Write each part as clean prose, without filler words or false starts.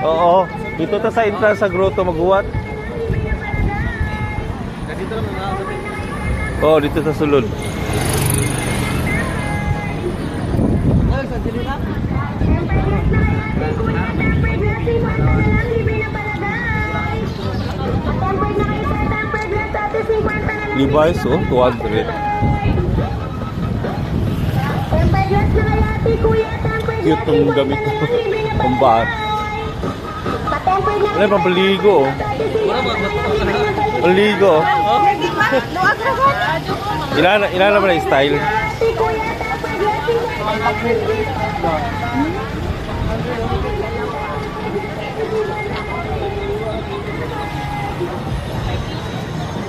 Oo, dito ta sa entrance sa grotto maghuwat. Oo, dito sa sulod. Levi's, oh, 200. Cute ng gamit ko. Pambahan. Ano yung pampaligo, oh. Paligo, oh. Ilan naman ang style?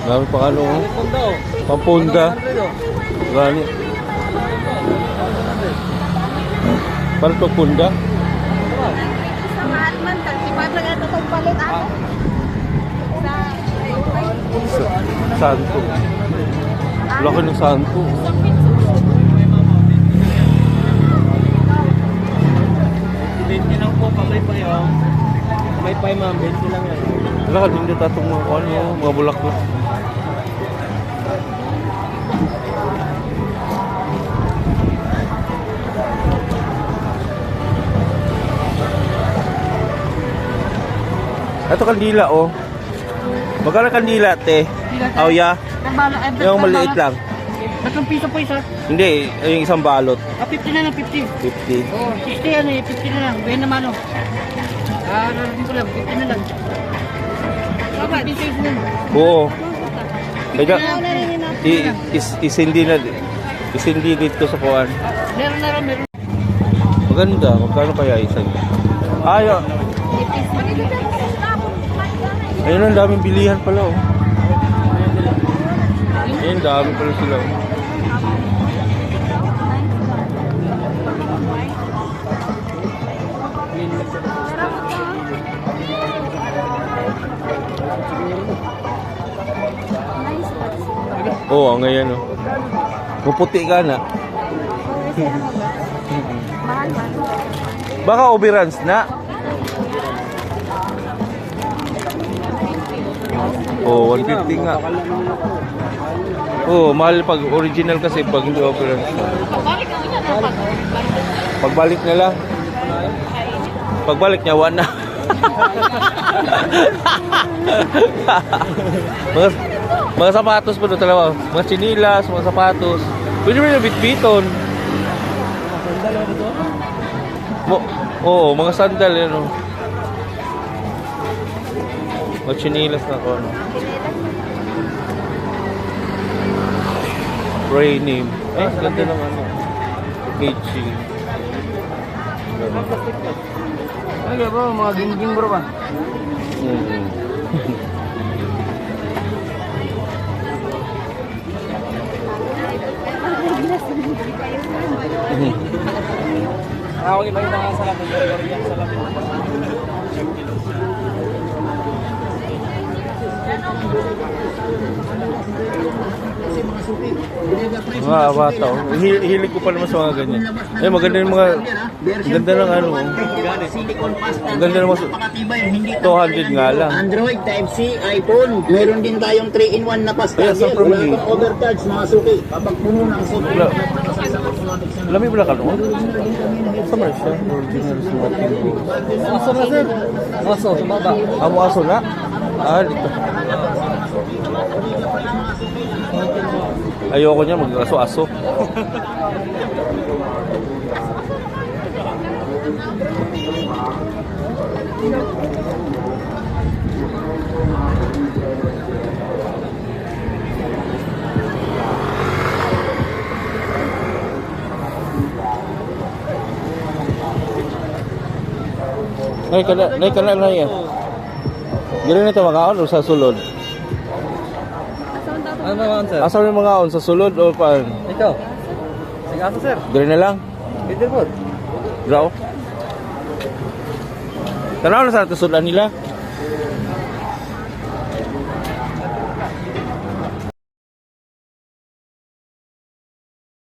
Dami pa ano, oh. Pampunda. Gani. Para ito punda? Santo. Laki ng santo. 20 lang po, pamay-pay, oh. Pamay-pay, ma'am, 20 lang yan. Wala ka, hindi tatong mga bulaklak. Ito kandila, oh. Magkano kandila, te? Oh, yeah. Yung maliit lang. 3 piso po isa. Hindi, yung isang balot. 50 na lang, 50. 50. Oh, 60 yan eh, 50 na lang. Gawin naman, oh. Narating ko lang, 50 na lang. 50 piso na lang. Oo. Kaya, Meron isindi dito sa kuwan. meron. Maganda, magkano kaya isang? Ayo. Ayun, ang daming bilihan pala, oh. Ayun, dami pala sila, oh. Oo, ngayon, oh. Puputi ka na. Baka overruns na. Oh, 150 nga. Oh, mahal pag original kasi pag hindi overruns. Pagbalik na lang. Pagbalik niya, wala na. mga sapatos pa doon talaga. Mga chinilas, mga sapatos. Pwede rin yung bitbiton. Oo, mga sandal yan, oh. Mga chinilas na ako, ano. Pray name. Eh, ganda ng ano. Aging. Ano bro, mga gingging bro ba? Ako iba yung mga salamin, yung salamin. Mga bata, oh. Hilig ko pa naman sa mga ganyan. Eh, maganda yung mga, ganda ng ano, oh. Maganda ng mga 200 nga lang. Android, Type-C, iPhone. Meron din tayong 3-in-1 na fast Kaya, charger. sobrang Wala mali. kang overcharge, mga suki. Kapag puno ng suki. Alam mo ba ka noon? Sa Marsha, original sumating ko. Aso na sir. Aso, sumaba. Amo aso na? Ah, dito. Ayoko niya mag-aso-aso. Nay kana na yan. Gila na ito mga on o sa sulod? Ano naman sir? Asa yung mga on sa sulod o paan? Ito. Sige aso sir. Gila na lang. Pwede po. Draw. Tanaw na sa sudan nila.